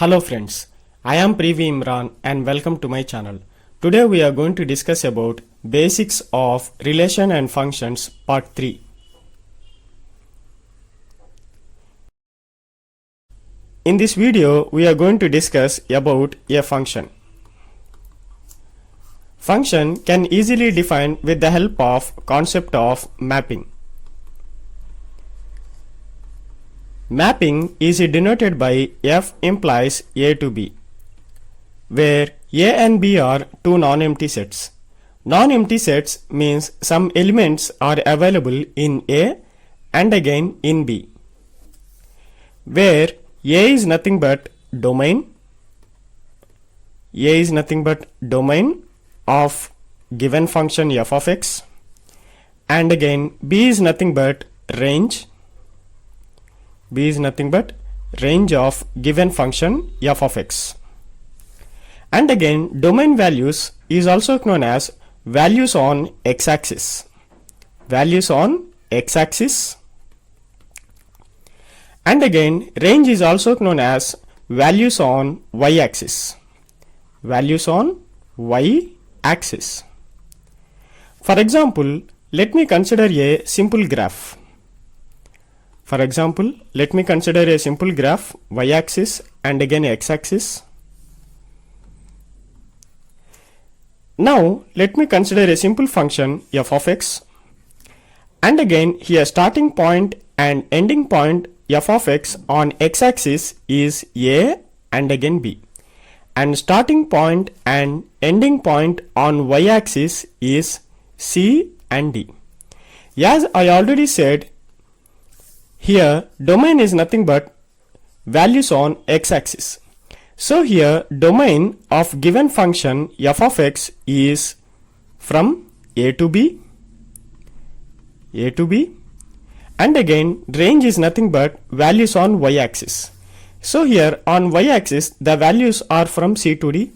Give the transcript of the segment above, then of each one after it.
Hello friends, I am Privi Imran and welcome to my channel. Today we are going to discuss about basics of relation and functions part 3. In this video we are going to discuss about a function. Function can easily define with the help of concept of mapping. Mapping is denoted by F implies A to B, where A and B are two non-empty sets. Non-empty sets means some elements are available in A and again in B, where A is nothing but domain. A is nothing but domain of given function f of x, and again B is nothing but range. B is nothing but range of given function f of x. And again domain values is also known as values on x-axis. Values on x-axis. And again range is also known as values on y-axis. Values on y-axis. For example, let me consider a simple graph. For example, let me consider a simple graph y-axis and again x-axis. Now let me consider a simple function f of x, and again here starting point and ending point f of x on x-axis is a and again b, and starting point and ending point on y-axis is c and d. As I already said, here domain is nothing but values on x-axis. So here domain of given function f of x is from a to b, and again range is nothing but values on y-axis. So here on y-axis the values are from c to d,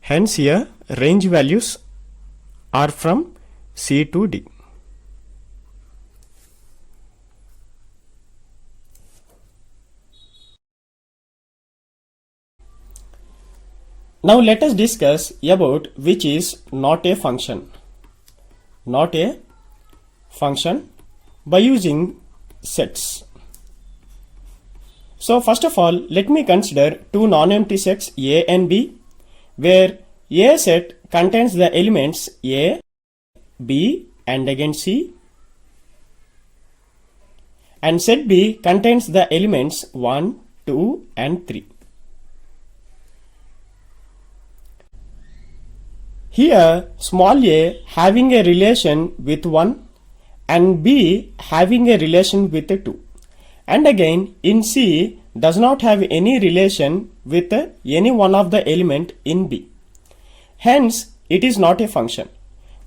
hence here range values are from c to d. Now let us discuss about which is not a function. Not a function by using sets. So first of all, let me consider two non-empty sets A and B, where A set contains the elements A, B and again C, and set B contains the elements 1, 2 and 3. Here small a having a relation with 1 and B having a relation with 2, and again in C does not have any relation with any one of the element in B. Hence it is not a function.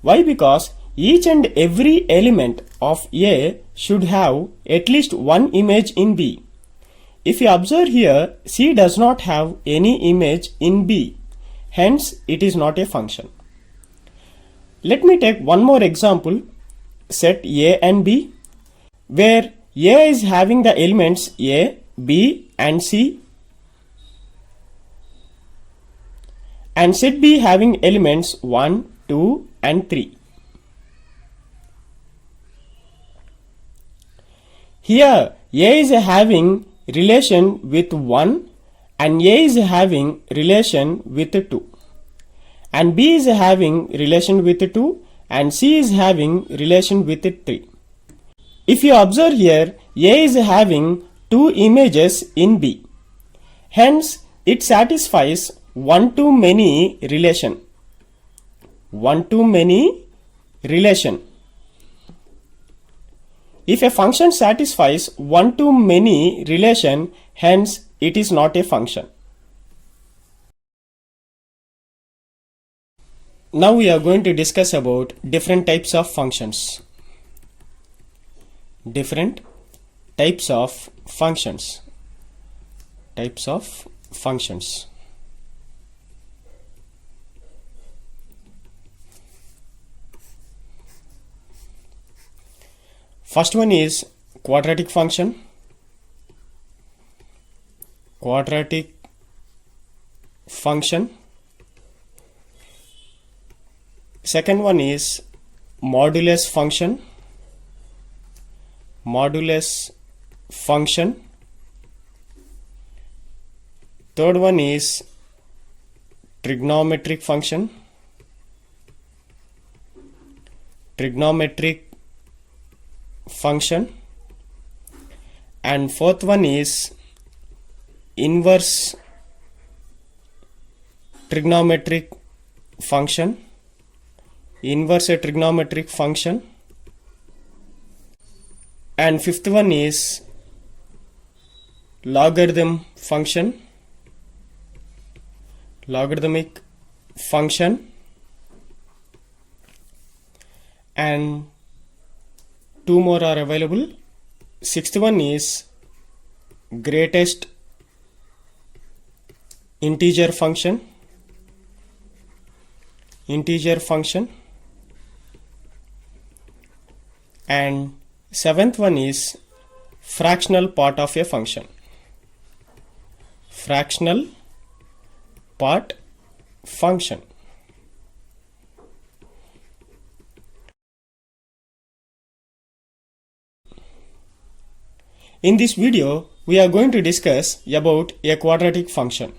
Why? Because each and every element of A should have at least one image in B. If you observe here, C does not have any image in B. Hence it is not a function. Let me take one more example, set A and B, where A is having the elements A, B and C, and set B having elements 1, 2 and 3. Here A is having relation with 1 and A is having relation with 2. And B is having relation with 2 and C is having relation with 3. If you observe here, A is having two images in B. Hence, it satisfies one-to-many relation. One-to-many relation. If a function satisfies one-to-many relation, hence it is not a function. Now we are going to discuss about different types of functions. Different types of functions. Types of functions. First one is quadratic function. Quadratic function. Second one is modulus function. Modulus function. Third one is trigonometric function. Trigonometric function. And fourth one is inverse trigonometric function. Inverse trigonometric function. And fifth one is logarithm function. Logarithmic function. And two more are available. Sixth one is greatest integer function. Integer function. And seventh one is fractional part of a function. Fractional part function. In this video, we are going to discuss about a quadratic function.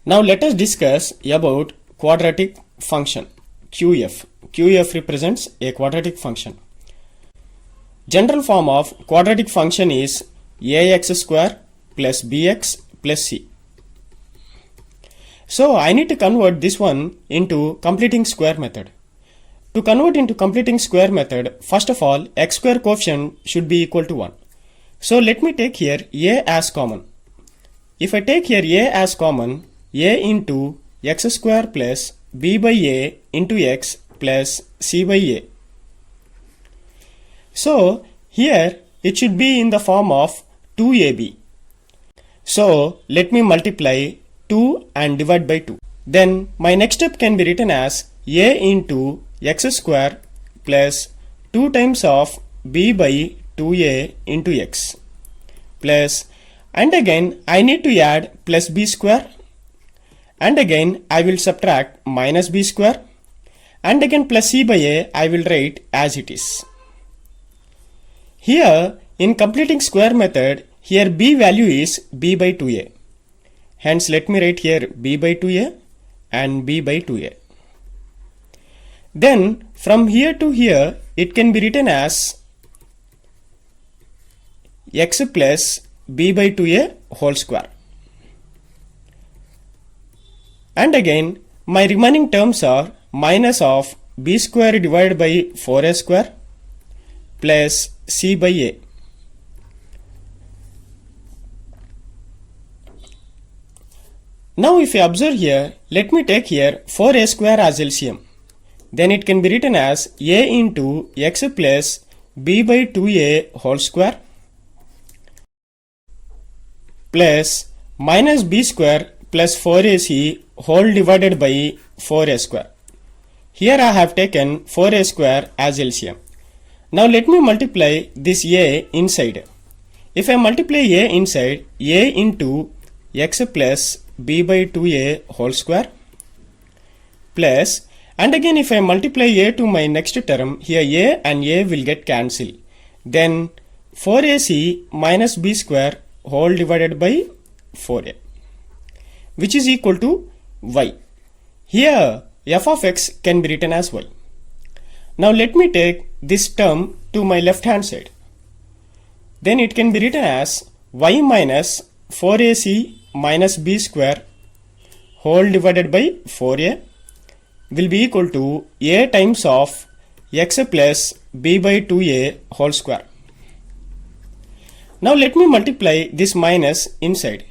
Now let us discuss about quadratic function, QF. QF represents a quadratic function. General form of quadratic function is ax square plus bx plus c. So I need to convert this one into completing square method. To convert into completing square method, first of all, x square coefficient should be equal to 1. So let me take here a as common. If I take here a as common, a into x square plus b by a into x plus c by a. So here it should be in the form of 2ab. So let me multiply 2 and divide by 2. Then my next step can be written as a into x square plus 2 times of b by 2a into x plus, and again I need to add plus b square, and again I will subtract minus b square, and again plus c by a I will write as it is. Here in completing square method, here b value is b by 2a. Hence let me write here b by 2a and b by 2a. Then from here to here it can be written as x plus b by 2a whole square. And again my remaining terms are minus of b square divided by 4a square plus c by a. Now if you observe here, let me take here 4a square as LCM. Then it can be written as a into x plus b by 2a whole square plus minus b square plus 4ac whole divided by 4a square. Here I have taken 4a square as LCM. Now let me multiply this a inside. If I multiply a inside, a into x plus b by 2a whole square plus, and again if I multiply a to my next term, here a and a will get cancelled. Then 4ac minus b square whole divided by 4a, which is equal to y. Here f of x can be written as y. Now let me take this term to my left hand side. Then it can be written as y minus 4ac minus b square whole divided by 4a will be equal to a times of x plus b by 2a whole square. Now let me multiply this minus inside.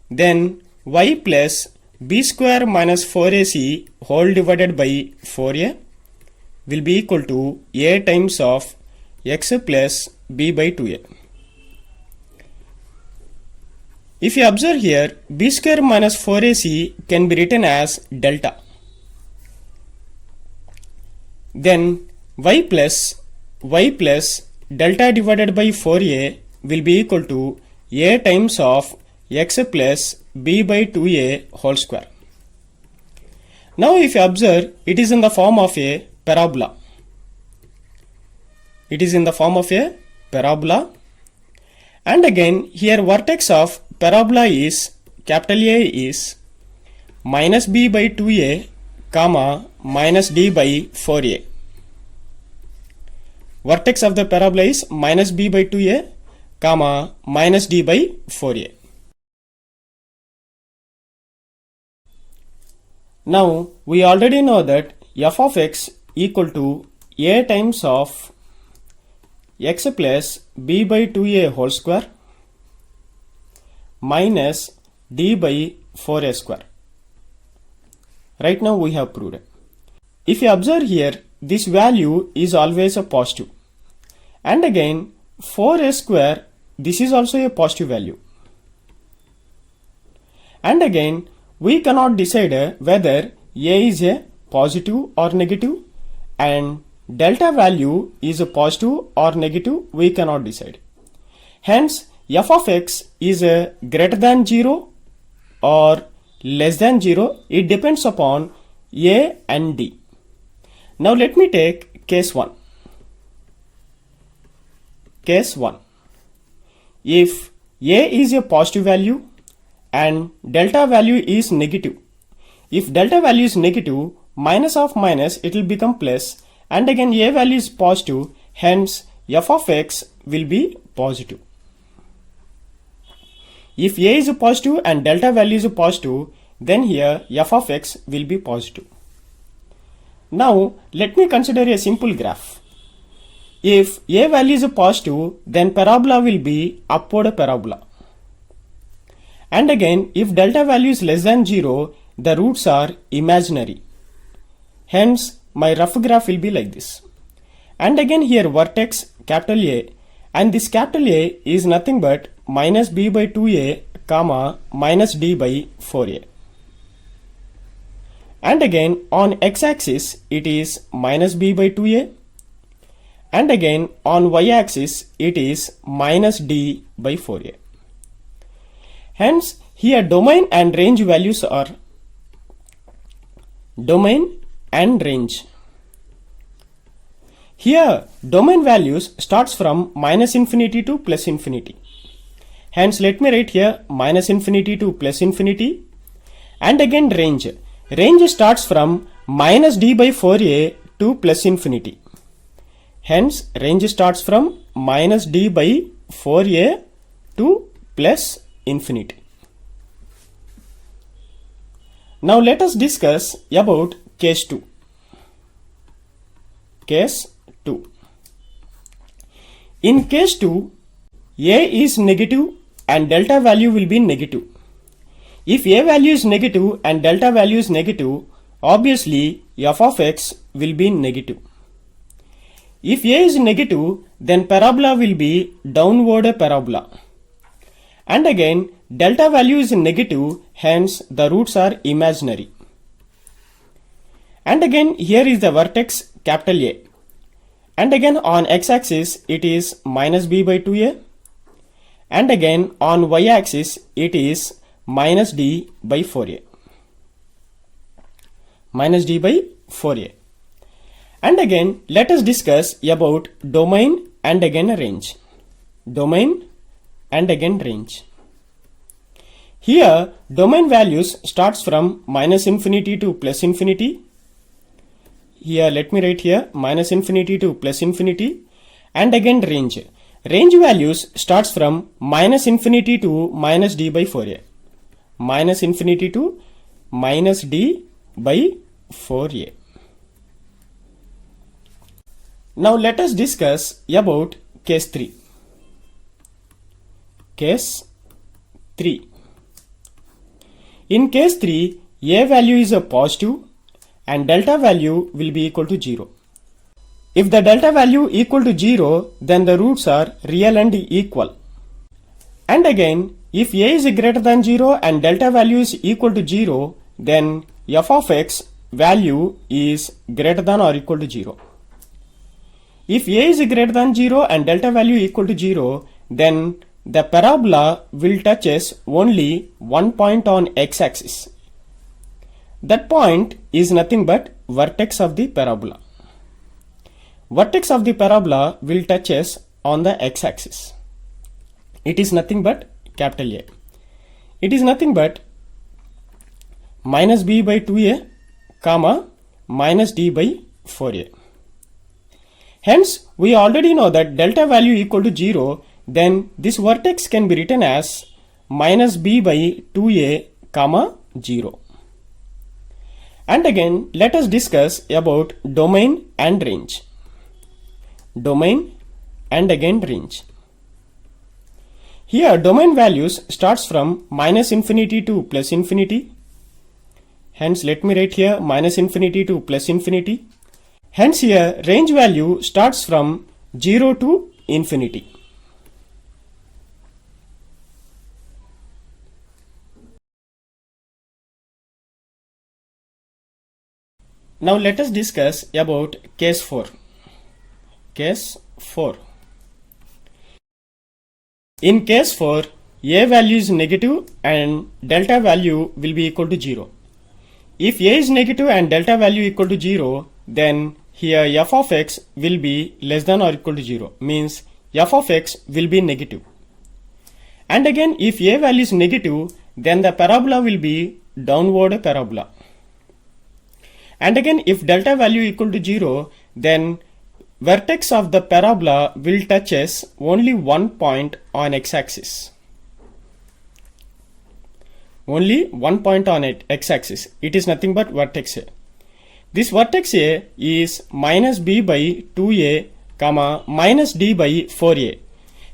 Then y plus b square minus 4ac whole divided by 4a will be equal to a times of x plus b by 2a. If you observe here, b square minus 4ac can be written as delta. Then y plus delta divided by 4a will be equal to a times of x plus b by 2a whole square. Now if you observe, it is in the form of a parabola. It is in the form of a parabola. And again here vertex of parabola is capital A is minus b by 2a comma minus d by 4a. Vertex of the parabola is minus b by 2a comma minus d by 4a. Now we already know that f of x equal to a times of x plus b by 2a whole square minus d by 4a square. Right now we have proved it. If you observe here, this value is always a positive. And again 4a square, this is also a positive value. And again we cannot decide whether a is a positive or negative, and delta value is a positive or negative, we cannot decide. Hence f of x is greater than 0 or less than 0. It depends upon a and d. Now let me take case 1. Case 1. If a is a positive value and delta value is negative. If delta value is negative, minus of minus, it will become plus, and again a value is positive, hence f of x will be positive. If a is positive and delta value is positive, then here f of x will be positive. Now let me consider a simple graph. If a value is positive, then parabola will be upward parabola. And again if delta value is less than 0, the roots are imaginary. Hence my rough graph will be like this. And again here vertex capital A, and this capital A is nothing but minus b by 2a comma minus d by 4a. And again on x-axis it is minus b by 2a, and again on y-axis it is minus d by 4a. Hence here domain and range values are domain and range. Here domain values starts from minus infinity to plus infinity. Hence let me write here minus infinity to plus infinity. And again range. Range starts from minus d by 4a to plus infinity. Hence range starts from minus d by 4a to plus infinity. Now let us discuss about case 2. Case 2. In case 2, a is negative and delta value will be negative. If a value is negative and delta value is negative, obviously f of x will be negative. If a is negative, then parabola will be downward parabola. And again delta value is negative, hence the roots are imaginary. And again here is the vertex capital A, and again on x-axis it is minus b by 2a, and again on y-axis it is minus d by 4a. Minus d by 4a. And again let us discuss about domain and again range. Domain and again range. Here domain values starts from minus infinity to plus infinity. Here let me write here minus infinity to plus infinity. And again range. Range values starts from minus infinity to minus d by 4a. Minus infinity to minus d by 4a. Now let us discuss about case 3. Case 3. In case 3, a value is a positive and delta value will be equal to 0. If the delta value equal to 0, then the roots are real and equal. And again, if a is greater than 0 and delta value is equal to 0, then f of x value is greater than or equal to 0. If a is greater than 0 and delta value equal to 0, then the parabola will touches only one point on x-axis. That point is nothing but vertex of the parabola. Vertex of the parabola will touches on the x-axis. It is nothing but capital A. It is nothing but minus b by 2a comma minus d by 4a. Hence, we already know that delta value equal to 0, then this vertex can be written as minus b by 2a comma 0. And again, let us discuss about domain and range. Domain and again range. Here domain values starts from minus infinity to plus infinity. Hence let me write here minus infinity to plus infinity. Hence here range value starts from 0 to infinity. Now let us discuss about case 4. Case 4. In case 4, a value is negative and delta value will be equal to 0. If a is negative and delta value equal to 0, then here f of x will be less than or equal to 0, means f of x will be negative. And again, if a value is negative, then the parabola will be downward parabola. And again, if delta value equal to 0, then vertex of the parabola will touches only one point on x-axis. Only one point on x-axis. It is nothing but vertex A. This vertex A is minus b by 2a comma minus d by 4a.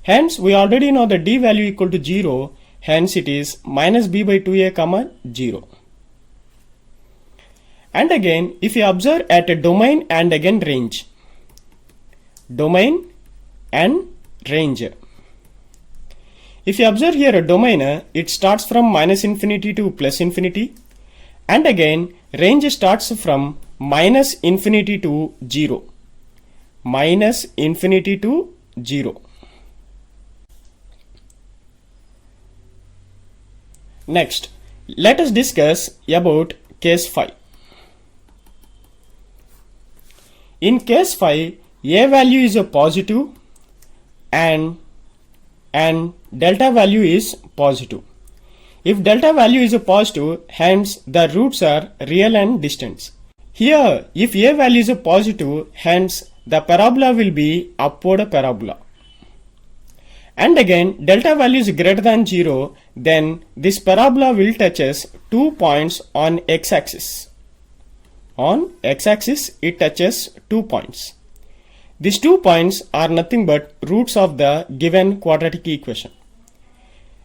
Hence, we already know the d value equal to 0. Hence, it is minus b by 2a comma 0. And again, if you observe at a domain and again range. Domain and range. If you observe here a domain, it starts from minus infinity to plus infinity. And again, range starts from minus infinity to 0. Minus infinity to 0. Next, let us discuss about case 5. In case 5, a value is a positive and delta value is positive. If delta value is a positive, hence the roots are real and distant. Here, if a value is a positive, hence the parabola will be upward parabola. And again, delta value is greater than 0, then this parabola will touches 2 points on x-axis. On x-axis, it touches 2 points. These 2 points are nothing but roots of the given quadratic equation.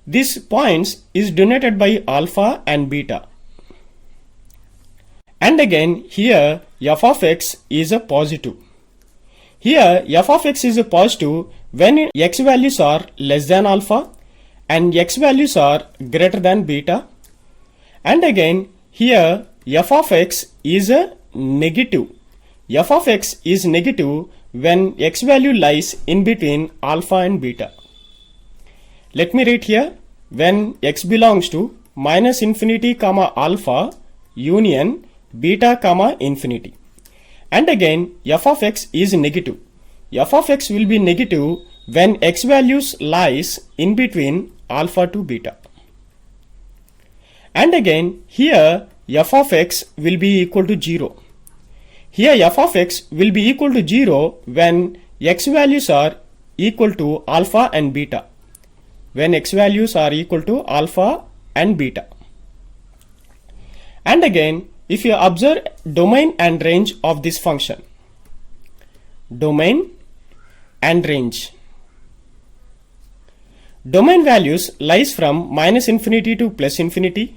These points is denoted by alpha and beta. And again, here f of x is a positive. Here f of x is a positive when x values are less than alpha and x values are greater than beta. And again, here f of x is a negative. F of x is negative when x value lies in between alpha and beta. Let me write here, when x belongs to minus infinity comma alpha union beta comma infinity. And again, f of x is negative. F of x will be negative when x values lies in between alpha to beta. And again, here f of x will be equal to 0. Here f of x will be equal to 0 when x values are equal to alpha and beta. When x values are equal to alpha and beta. And again, if you observe domain and range of this function. Domain and range. Domain values lies from minus infinity to plus infinity.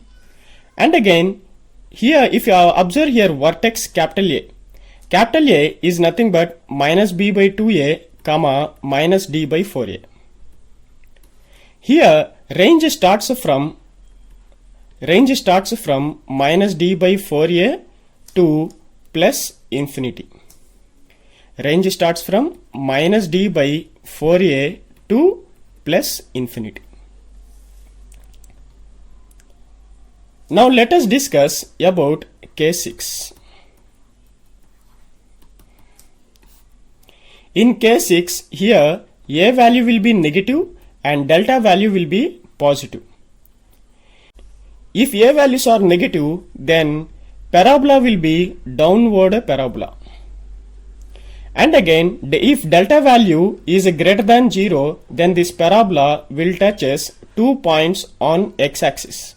And again, here if you observe here vertex capital A. Capital A is nothing but minus b by 2a comma minus d by 4a. Here range starts from minus d by 4a to plus infinity. Range starts from minus d by 4a to plus infinity. Now let us discuss about case 6. In case 6, here a value will be negative and delta value will be positive. If a values are negative, then parabola will be downward parabola. And again, if delta value is greater than 0, then this parabola will touches 2 points on x-axis.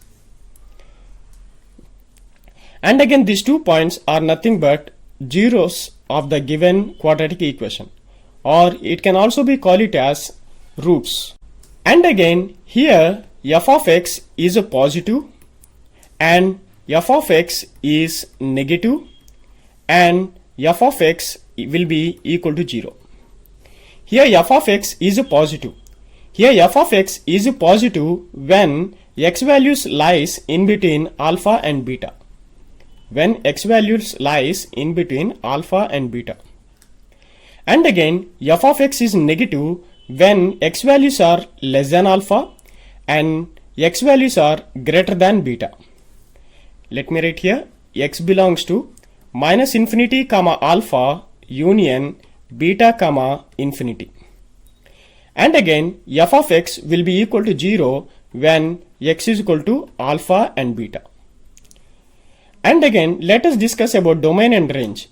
And again, these 2 points are nothing but zeros of the given quadratic equation, or it can also be called it as roots. And again, here f of x is a positive and f of x is negative and f of x will be equal to 0. Here f of x is a positive. Here f of x is a positive when x values lies in between alpha and beta. When x values lies in between alpha and beta. And again, f of x is negative when x values are less than alpha and x values are greater than beta. Let me write here, x belongs to minus infinity comma alpha union beta comma infinity. And again, f of x will be equal to 0 when x is equal to alpha and beta. And again, let us discuss about domain and range.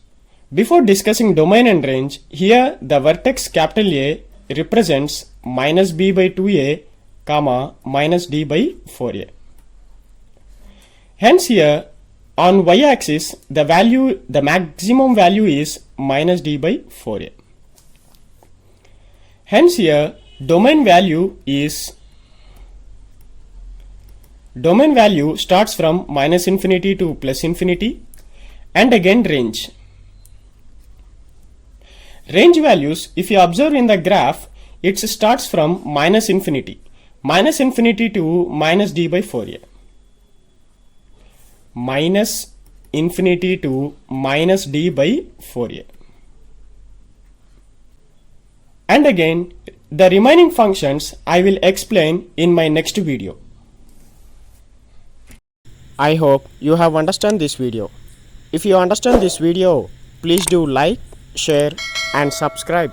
Before discussing domain and range, here the vertex capital A represents minus b by 2a comma minus d by 4a. Hence here on y-axis the maximum value is minus d by 4a. Hence here domain value starts from minus infinity to plus infinity. And again range. Range values, if you observe in the graph, it starts from minus infinity to minus d by 4a. Minus infinity to minus d by 4a. And again, the remaining functions I will explain in my next video. I hope you have understand this video. If you understand this video, please do like, share and subscribe.